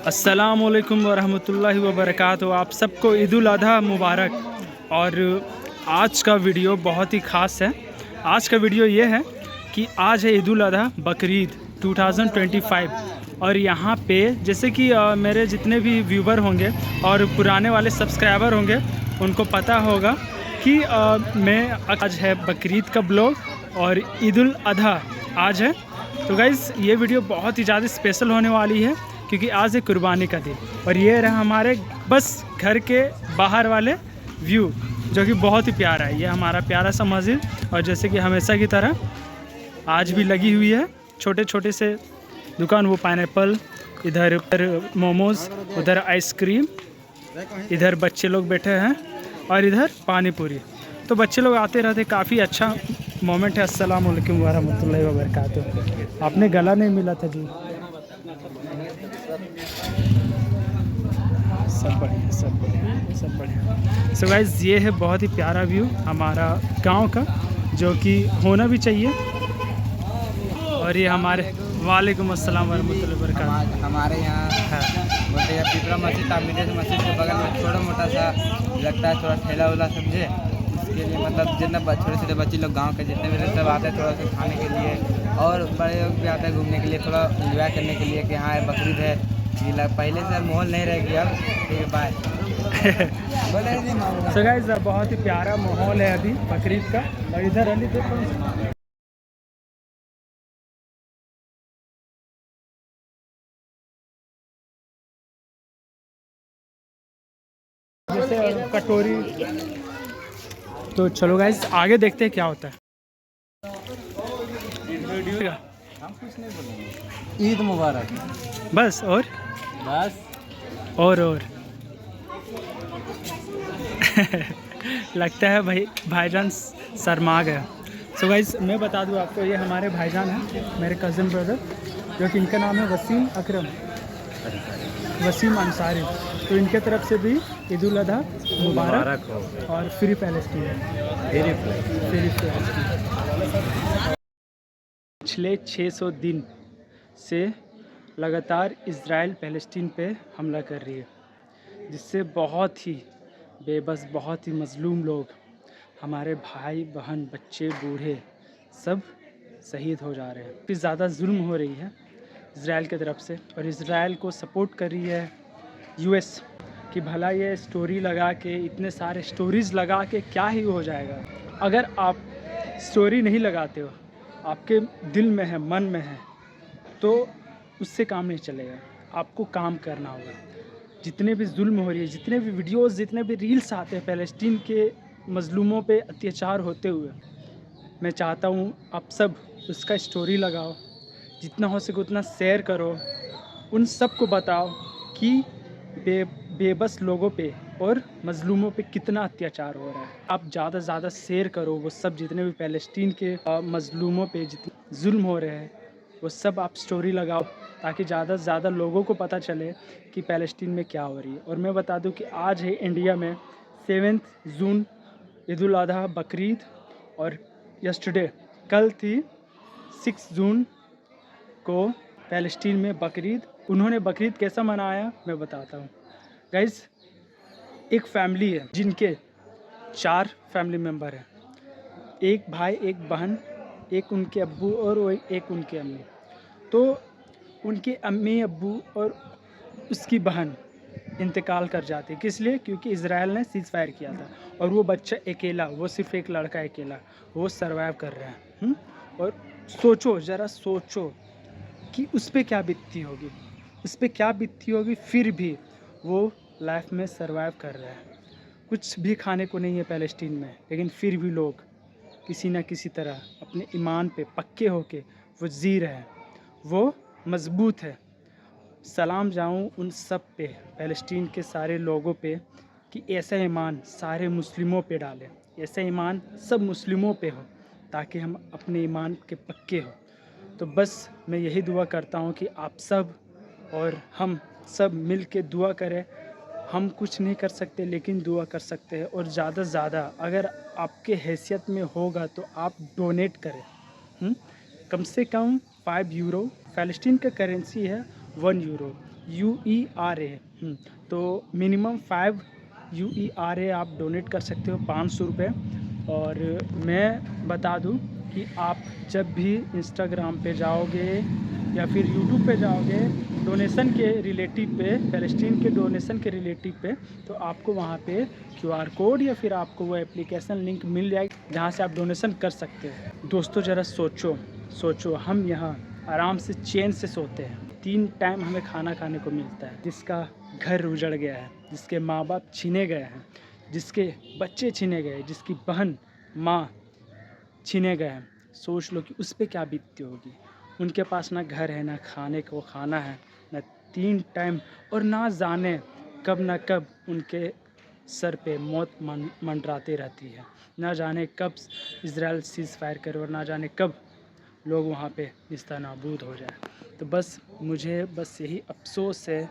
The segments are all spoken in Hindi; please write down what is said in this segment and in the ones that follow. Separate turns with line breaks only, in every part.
अस्सलामुअलैकुम वरहमतुल्लाहि वबरकातुहू। आप सबको ईद उल अधा मुबारक। और आज का वीडियो बहुत ही ख़ास है। आज का वीडियो ये है कि आज है ईद उल अधा बकरीद 2025। और यहाँ पे जैसे कि मेरे जितने भी व्यूवर होंगे और पुराने वाले सब्सक्राइबर होंगे उनको पता होगा कि मैं आज है बकरीद का ब्लॉग और ईद उल अधा आज है। तो गाइज़ ये वीडियो बहुत ही ज़्यादा स्पेशल होने वाली है क्योंकि आज है कुर्बानी का दिन। और ये रहा हमारे बस घर के बाहर वाले व्यू जो कि बहुत ही प्यारा है। ये हमारा प्यारा सा मस्जिद और जैसे कि हमेशा की तरह आज भी लगी हुई है छोटे छोटे से दुकान। वो पाइनएप्पल, इधर मोमोज़, उधर आइसक्रीम, इधर बच्चे लोग बैठे हैं और इधर पानी पूरी। तो बच्चे लोग आते रहते, काफ़ी अच्छा मोमेंट है। अस्सलाम वालेकुम वरहमतुल्लाहि वबरकातुहू। आपने गला नहीं मिला था जी। सब बढ़िया, सब बढ़िया, सब बढ़िया। सो गाइस ये है बहुत ही प्यारा व्यू हमारा गांव का जो कि होना भी चाहिए। और ये हमारे वालेकुम अस्सलाम वरहमतुल्लाहि वबरकातुहू।
हमारे यहाँ बोलते हैं पिपरा मस्जिद मस्जिद के बगल में छोटा मोटा सा लगता है, थोड़ा ठेला उला समझे। उसके लिए मतलब जितना छोटे छोटे बच्चे लोग गांव के जितने भी रहते सब आते हैं थोड़ा सा खाने के लिए, और बड़े लोग भी आते हैं घूमने के लिए, थोड़ा इंजॉय करने के लिए कि हाँ बकरीद है। पहले से माहौल नहीं रह गया अब। ठीक है, बाय।
सो गाइस बहुत ही प्यारा माहौल है अभी बकरीद का। और इधर अली देखो, जैसे कटोरी। तो चलो गाइस आगे देखते हैं क्या होता है।
हम कुछ नहीं बोलेंगे। ईद मुबारक
बस और
बस
और लगता है भाईजान शर्मा गया। सो गाइस मैं बता दूं आपको, ये हमारे भाईजान हैं, मेरे कज़न ब्रदर, जो कि इनका नाम है वसीम अकरम, वसीम अंसारी। तो इनके तरफ से भी ईद उल अधा मुबारक हो और फ्री पैलेस्टीन। पिछले 600 दिन से लगातार इज़राइल पैलेस्टीन पे हमला कर रही है, जिससे बहुत ही बेबस, बहुत ही मज़लूम लोग, हमारे भाई बहन, बच्चे, बूढ़े सब शहीद हो जा रहे हैं। फिर ज़्यादा जुल्म हो रही है इज़राइल की तरफ से। और इज़राइल को सपोर्ट कर रही है यूएस कि भला ये स्टोरी लगा के, इतने सारे स्टोरीज़ लगा के क्या ही हो जाएगा। अगर आप स्टोरी नहीं लगाते हो, आपके दिल में है, मन में है, तो उससे काम नहीं चलेगा। आपको काम करना होगा। जितने भी जुल्म हो रही है, जितने भी वीडियोस, जितने भी रील्स आते हैं फ़लस्तीन के मज़लूमों पे अत्याचार होते हुए, मैं चाहता हूँ आप सब उसका स्टोरी लगाओ, जितना हो सके उतना शेयर करो, उन सब को बताओ कि बेबस लोगों पे और मज़लूमों पे कितना अत्याचार हो रहा है। आप ज़्यादा से ज़्यादा शेयर करो वो सब, जितने भी फ़लस्तीन के मज़लूमों पे जितने जुल्म हो रहे हैं वो सब आप स्टोरी लगाओ, ताकि ज़्यादा से ज़्यादा लोगों को पता चले कि फ़लस्तीन में क्या हो रही है। और मैं बता दूं कि आज है इंडिया में 7 जून ईद उल अधा बकरीद, और यस्टरडे कल थी 6 जून को फ़लस्तीन में बकरीद। उन्होंने बकरीद कैसा मनाया मैं बताता हूँ। गाइस एक फैमिली है जिनके 4 फैमिली मेम्बर हैं, एक भाई, एक बहन, एक उनके अब्बू और एक उनके अम्मी। तो उनके अम्मी, अब्बू और उसकी बहन इंतकाल कर जाते। किस लिए? क्योंकि इज़राइल ने सीज़ फायर किया था और वो बच्चा अकेला, वो सिर्फ एक लड़का अकेला, वो सरवाइव कर रहा है। और सोचो, ज़रा सोचो कि उस पर क्या बीतती होगी, उस पर क्या बीतती होगी, फिर भी वो लाइफ में सरवाइव कर रहा है। कुछ भी खाने को नहीं है फ़लस्तीन में, लेकिन फिर भी लोग किसी न किसी तरह अपने ईमान पे पक्के होके वो जी रहे हैं, वो मज़बूत है। सलाम जाऊं उन सब पे, फ़लस्तीन के सारे लोगों पे, कि ऐसा ईमान सारे मुस्लिमों पे डालें, ऐसा ईमान सब मुस्लिमों पे हो, ताकि हम अपने ईमान के पक्के हो। तो बस मैं यही दुआ करता हूं कि आप सब और हम सब मिल के दुआ करें। हम कुछ नहीं कर सकते लेकिन दुआ कर सकते हैं, और ज़्यादा से ज़्यादा अगर आपके हैसियत में होगा तो आप डोनेट करें। कम से कम 5 यूरो, फ़लस्तीन का करेंसी है 1 यूरो। UERA। तो मिनिमम 5 UERA आप डोनेट कर सकते हो, 500 रुपये। और मैं बता दूं कि आप जब भी इंस्टाग्राम पे जाओगे या फिर यूट्यूब पे जाओगे डोनेशन के रिलेटिव पे, फ़लस्तीन के डोनेशन के रिलेटिव पे, तो आपको वहाँ पे QR कोड या फिर आपको वो एप्लीकेशन लिंक मिल जाएगी जहाँ से आप डोनेशन कर सकते हो। दोस्तों ज़रा सोचो हम यहाँ आराम से चैन से सोते हैं, 3 टाइम हमें खाना खाने को मिलता है, जिसका घर उजड़ गया है, जिसके माँ बाप छीने गए हैं, जिसके बच्चे छीने गए, जिसकी बहन माँ छीने गए हैं। सोच लो कि उस पे क्या बीतती होगी। उनके पास ना घर है, ना खाने को खाना है, ना 3 टाइम, और ना जाने कब ना कब उनके सर पे मौत मंडराती रहती है। ना जाने कब इज़राइल सीज़ फायर करे और ना जाने कब लोग वहाँ पे निस्तानाबूद हो जाए। तो बस मुझे बस यही अफ़सोस है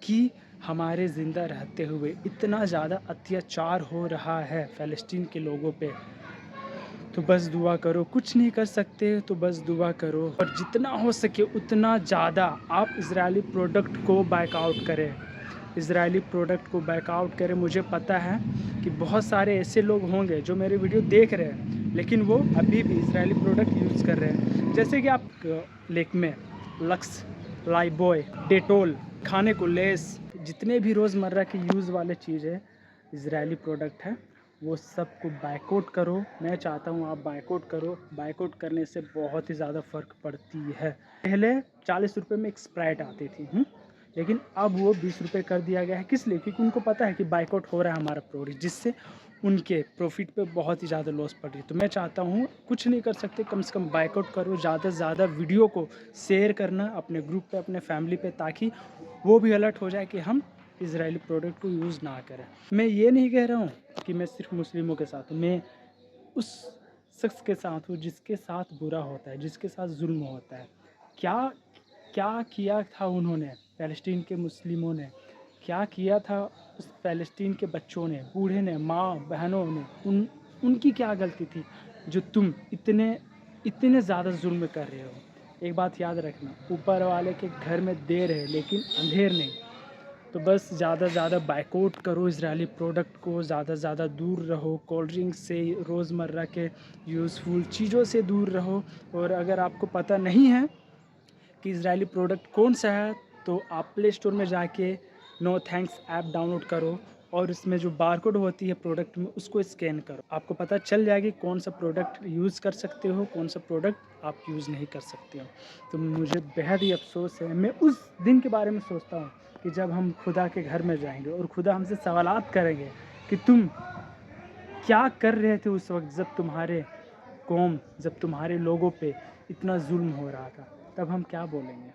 कि हमारे ज़िंदा रहते हुए इतना ज़्यादा अत्याचार हो रहा है फ़लस्तीन के लोगों पे। तो बस दुआ करो, कुछ नहीं कर सकते तो बस दुआ करो, और जितना हो सके उतना ज़्यादा आप इज़राइली प्रोडक्ट को बैकआउट करें, इज़राइली प्रोडक्ट को बैकआउट करें। मुझे पता है कि बहुत सारे ऐसे लोग होंगे जो मेरे वीडियो देख रहे हैं लेकिन वो अभी भी इज़राइली प्रोडक्ट यूज़ कर रहे हैं, जैसे कि आप लेक्मे, लक्स, लाइबॉय, डेटोल, खाने को लेस, जितने भी रोज़मर्रा की यूज़ वाले चीज़ें इज़राइली प्रोडक्ट है वो सबको बायकॉट करो। मैं चाहता हूँ आप बायकॉट करो। बायकॉट करने से बहुत ही ज़्यादा फ़र्क पड़ती है। पहले 40 रुपये में एक स्प्राइट आती थी, लेकिन अब वो 20 रुपये कर दिया गया है। किस लिए? क्योंकि उनको पता है कि बायकॉट हो रहा है हमारा प्रोडक्ट, जिससे उनके प्रॉफिट पे बहुत ही ज़्यादा लॉस पड़ रही है। तो मैं चाहता हूँ कुछ नहीं कर सकते, कम से कम बायकॉट करो, ज़्यादा से ज़्यादा वीडियो को शेयर करना अपने ग्रुप पे, अपने फैमिली पे, ताकि वो भी अलर्ट हो जाए कि हम इज़राइली प्रोडक्ट को यूज़ ना करें। मैं ये नहीं कह रहा हूँ कि मैं सिर्फ मुस्लिमों के साथ हूँ, मैं उस शख्स के साथ हूँ जिसके साथ बुरा होता है, जिसके साथ जुल्म होता है। क्या क्या किया था उन्होंने, फ़लस्तीन के मुस्लिमों ने क्या किया था उस फ़लस्तीन के बच्चों ने, बूढ़े ने, माँ बहनों ने, उनकी क्या गलती थी जो तुम इतने ज़्यादा जुल्म कर रहे हो। एक बात याद रखना, ऊपर वाले के घर में देर है लेकिन अंधेर नहीं। तो बस ज़्यादा से ज़्यादा बायकॉट करो इज़राइली प्रोडक्ट को, ज़्यादा से ज़्यादा दूर रहो, कोल्ड ड्रिंक से, रोज़मर्रा के यूज़फुल चीज़ों से दूर रहो। और अगर आपको पता नहीं है कि इज़राइली प्रोडक्ट कौन सा है तो आप प्ले स्टोर में जाके नो थैंक्स ऐप डाउनलोड करो, और उसमें जो बारकोड होती है प्रोडक्ट में उसको स्कैन करो। आपको पता चल जाएगी कौन सा प्रोडक्ट यूज़ कर सकते हो, कौन सा प्रोडक्ट आप यूज़ नहीं कर सकते हो। तो मुझे बेहद ही अफ़सोस है, मैं उस दिन के बारे में सोचता हूँ कि जब हम खुदा के घर में जाएंगे और खुदा हमसे सवालात करेंगे कि तुम क्या कर रहे थे उस वक्त जब तुम्हारे कौम, जब तुम्हारे लोगों पे इतना जुल्म हो रहा था, तब हम क्या बोलेंगे।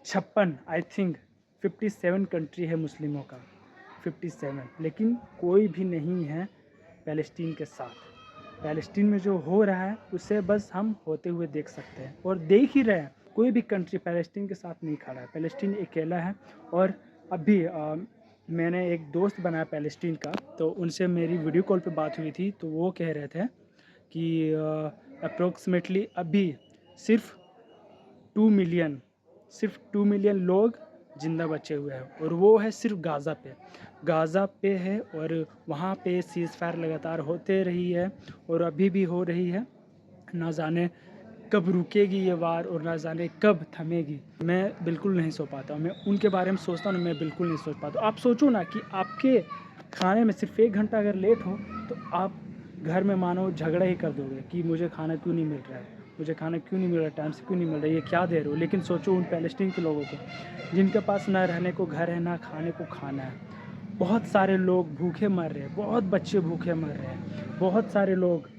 56 आई थिंक 57 कंट्री है मुस्लिमों का, 57, लेकिन कोई भी नहीं है फ़लस्तीन के साथ। फ़लस्तीन में जो हो रहा है उसे बस हम होते हुए देख सकते हैं और देख ही रहे हैं। कोई भी कंट्री फ़लस्तीन के साथ नहीं खड़ा है, फ़लस्तीन अकेला है। और अभी मैंने एक दोस्त बनाया फ़लस्तीन का, तो उनसे मेरी वीडियो कॉल पे बात हुई थी, तो वो कह रहे थे कि अप्रोक्सीमेटली अभी सिर्फ 2 मिलियन लोग ज़िंदा बचे हुए हैं, और वो है सिर्फ गाज़ा पे है। और वहाँ पे सीज़ फायर लगातार होते रही है और अभी भी हो रही है। ना जाने कब रुकेगी ये वार और ना जाने कब थमेगी। मैं बिल्कुल नहीं सो पाता हूँ, मैं उनके बारे में सोचता हूँ, मैं बिल्कुल नहीं सोच पाता। आप सोचो ना कि आपके खाने में सिर्फ 1 घंटा अगर लेट हो तो आप घर में मानो झगड़ा ही कर दोगे कि मुझे खाना क्यों नहीं मिल रहा है, मुझे खाना क्यों नहीं मिल रहा है, टाइम से क्यों नहीं मिल रहा है, ये क्या दे रहे हो। लेकिन सोचो उन फ़लस्तीन के लोगों को जिनके पास ना रहने को घर है, ना खाने को खाना है। बहुत सारे लोग भूखे मर रहे हैं, बहुत बच्चे भूखे मर रहे हैं, बहुत सारे लोग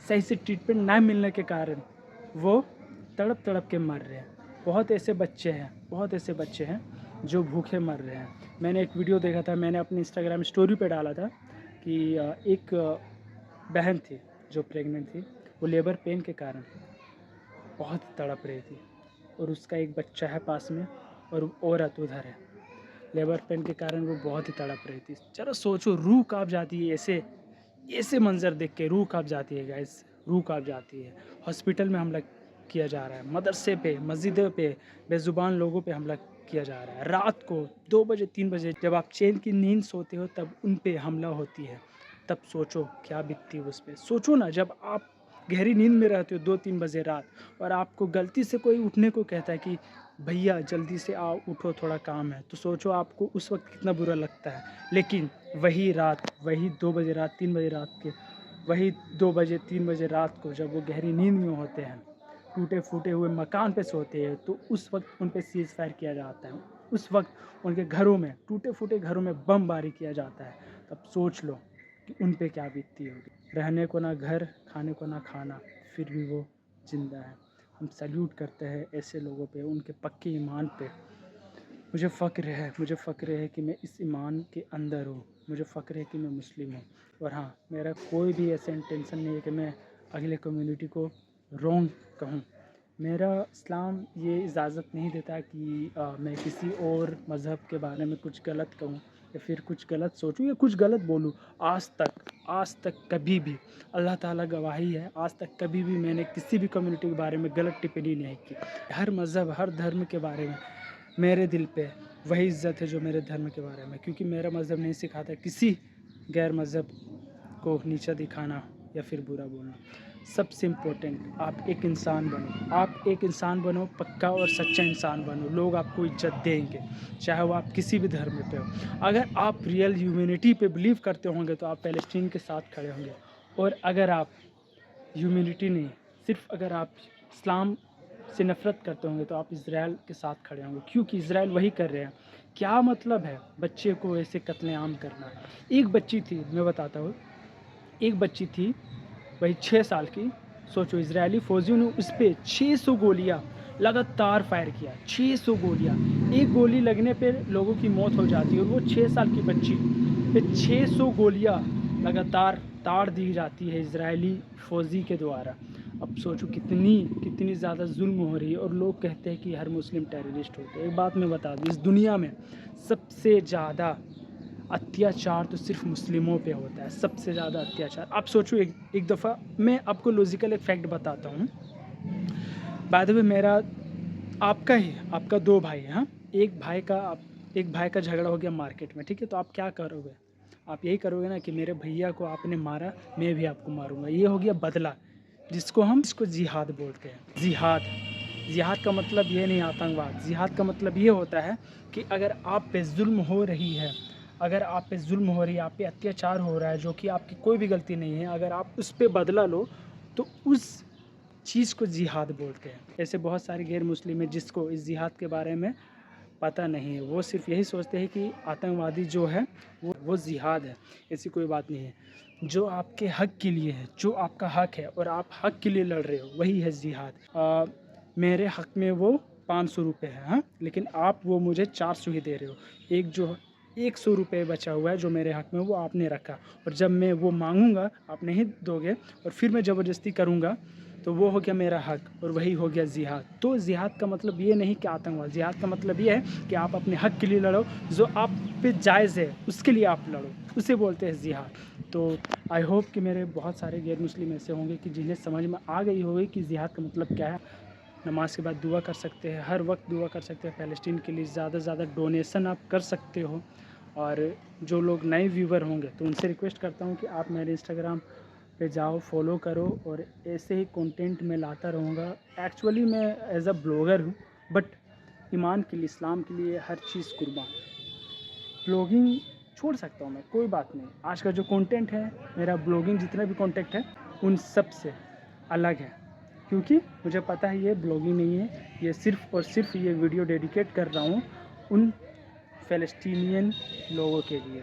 सही से ट्रीटमेंट ना मिलने के कारण वो तड़प के मर रहे हैं। बहुत ऐसे बच्चे हैं जो भूखे मर रहे हैं। मैंने एक वीडियो देखा था, मैंने अपनी इंस्टाग्राम स्टोरी पे डाला था कि एक बहन थी जो प्रेग्नेंट थी, वो लेबर पेन के कारण बहुत तड़प रही थी, और उसका एक बच्चा है पास में और औरत उधर है। लेबर पेन के कारण वो बहुत ही तड़प रही थी। चलो सोचो, रूह काँप जाती है ऐसे मंज़र देख के, रूह काँप जाती है गाइस, रूह काँप जाती है। हॉस्पिटल में हम लोग किया जा रहा है, मदरसे पे, मस्जिदों पे, बेज़ुबान लोगों पे हमला किया जा रहा है। रात को 2 बजे 3 बजे जब आप चैन की नींद सोते हो तब उन पे हमला होती है। तब सोचो क्या बीतती है उस पे। सोचो ना, जब आप गहरी नींद में रहते हो 2-3 बजे रात और आपको गलती से कोई उठने को कहता है कि भैया जल्दी से आओ, उठो थोड़ा काम है, तो सोचो आपको उस वक्त कितना बुरा लगता है। लेकिन वही रात, वही 2 बजे रात, 3 बजे रात के, वही 2 बजे 3 बजे रात को जब वो गहरी नींद में होते हैं, टूटे फूटे हुए मकान पे सोते हैं, तो उस वक्त उन पे सीज़ फायर किया जाता है। उस वक्त उनके घरों में, टूटे फूटे घरों में बमबारी किया जाता है। तब सोच लो कि उन पे क्या बीतती होगी। रहने को ना घर, खाने को ना खाना, फिर भी वो ज़िंदा है। हम सैल्यूट करते हैं ऐसे लोगों पे, उनके पक्के ईमान पे। मुझे फ़क्र है कि मैं इस ईमान के अंदर हूँ। मुझे फ़क्र है कि मैं मुस्लिम हूँ। और हाँ, मेरा कोई भी ऐसा इंटेंशन नहीं है कि मैं अगले कम्युनिटी को रॉन्ग कहूँ। मेरा इस्लाम ये इजाज़त नहीं देता कि मैं किसी और मज़हब के बारे में कुछ गलत कहूँ या फिर कुछ गलत सोचूं या कुछ गलत बोलूं। आज तक कभी भी, अल्लाह ताला गवाही है, आज तक कभी भी मैंने किसी भी कम्युनिटी के बारे में गलत टिप्पणी नहीं की। हर मज़हब, हर धर्म के बारे में मेरे दिल पे वही इज़्ज़त है जो मेरे धर्म के बारे में, क्योंकि मेरा मज़हब नहीं सिखाता किसी गैर मज़हब को नीचा दिखाना या फिर बुरा बोलना। सबसे इम्पोर्टेंट, आप एक इंसान बनो, आप एक इंसान बनो, पक्का और सच्चा इंसान बनो। लोग आपको इज्जत देंगे, चाहे वो आप किसी भी धर्म पे हो। अगर आप रियल ह्यूमैनिटी पे बिलीव करते होंगे तो आप पैलेस्टीन के साथ खड़े होंगे। और अगर आप ह्यूमैनिटी नहीं, सिर्फ अगर आप इस्लाम से नफ़रत करते होंगे तो आप इज़राइल के साथ खड़े होंगे, क्योंकि इज़राइल वही कर रहे हैं। क्या मतलब है बच्चे को ऐसे कत्लेआम करना। एक बच्ची थी, मैं बताता हूँ, एक बच्ची थी वही 6 साल की। सोचो, इजरायली फौजियों ने उस पर 600 गोलियां लगातार फायर किया। 600 गोलियां, एक गोली लगने पे लोगों की मौत हो जाती है और वो 6 साल की बच्ची पे 600 गोलियां लगातार ताड़ दी जाती है इजरायली फ़ौजी के द्वारा। अब सोचो कितनी ज़्यादा जुल्म हो रही है। और लोग कहते हैं कि हर मुस्लिम टेररिस्ट होते हैं। एक बात मैं बता दूँ, इस दुनिया में सबसे ज़्यादा अत्याचार तो सिर्फ मुस्लिमों पे होता है, सबसे ज़्यादा अत्याचार। आप सोचो, एक दफ़ा मैं आपको लॉजिकल एक फैक्ट बताता हूँ। बाय द वे, मेरा आपका 2 भाई हैं, हाँ? एक भाई का झगड़ा हो गया मार्केट में, ठीक है? तो आप क्या करोगे? आप यही करोगे ना कि मेरे भैया को आपने मारा, मैं भी आपको मारूंगा। ये हो गया बदला, इसको जिहाद बोलते हैं। जिहाद का मतलब ये नहीं आतंकवाद। जिहाद का मतलब ये होता है कि अगर आप पे जुल्म हो रही है, आप पे अत्याचार हो रहा है जो कि आपकी कोई भी गलती नहीं है, अगर आप उस पे बदला लो तो उस चीज़ को जिहाद बोलते हैं। ऐसे बहुत सारे गैर मुस्लिम हैं जिसको इस जिहाद के बारे में पता नहीं है। वो सिर्फ यही सोचते हैं कि आतंकवादी जो है वो जिहाद है। ऐसी कोई बात नहीं है। जो आपके हक के लिए है, जो आपका हक है और आप हक के लिए लड़ रहे हो, वही है जिहाद। मेरे हक में वो 500 रुपये है, हाँ, लेकिन आप वो मुझे 400 ही दे रहे हो। एक जो 100 रुपये बचा हुआ है जो मेरे हक में, वो आपने रखा, और जब मैं वो मांगूंगा आप नहीं दोगे और फिर मैं ज़बरदस्ती करूंगा, तो वो हो गया मेरा हक और वही हो गया जिहाद। तो जिहाद का मतलब ये नहीं कि आतंकवाद। जिहाद का मतलब ये है कि आप अपने हक के लिए लड़ो, जो आप पे जायज़ है उसके लिए आप लड़ो, उसे बोलते हैं जिहाद। तो आई होप कि मेरे बहुत सारे गैर मुस्लिम ऐसे होंगे कि जिन्हें समझ में आ गई होगी कि जिहाद का मतलब क्या है। नमाज के बाद दुआ कर सकते हैं, हर वक्त दुआ कर सकते हैं पैलेस्टीन के लिए। ज़्यादा से ज़्यादा डोनेशन आप कर सकते हो। और जो लोग नए व्यूवर होंगे तो उनसे रिक्वेस्ट करता हूँ कि आप मेरे इंस्टाग्राम पे जाओ, फॉलो करो, और ऐसे ही कंटेंट मैं लाता रहूँगा। एक्चुअली मैं एज अ ब्लॉगर हूँ, बट ईमान के लिए, इस्लाम के लिए हर चीज़ कुर्बान। ब्लॉगिंग छोड़ सकता हूँ मैं, कोई बात नहीं। आज का जो कंटेंट है, मेरा ब्लॉगिंग जितना भी कंटेंट है उन सब से अलग है, क्योंकि मुझे पता है ये ब्लॉगिंग नहीं है। ये सिर्फ़ और सिर्फ ये वीडियो डेडिकेट कर रहा हूँ उन फ़लस्तीनियन लोगों के लिए।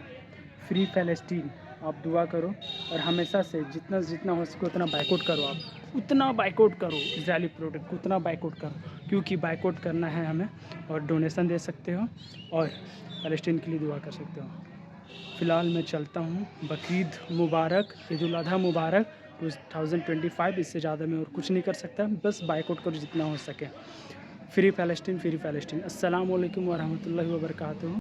फ्री फ़लस्तीन, आप दुआ करो और हमेशा से जितना हो सके उतना बाइकआउट करो। आप उतना बाइकआउट करो, इजरायली प्रोडक्ट को उतना बाइकआउट करो, क्योंकि बाइकआउट करना है हमें। और डोनेशन दे सकते हो और फ़लस्तीन के लिए दुआ कर सकते हो। फ़िलहाल मैं चलता हूँ। बकरीद मुबारक, ईद उल अज़हा मुबारक 2025। इससे ज़्यादा मैं और कुछ नहीं कर सकता, बस बाइकआउट करो जितना हो सके। फ्री फ़लस्तीन, फ्री फ़लस्तीन। अस्सलाम वालेकुम व रहमतुल्लाहि व बरकातुहू।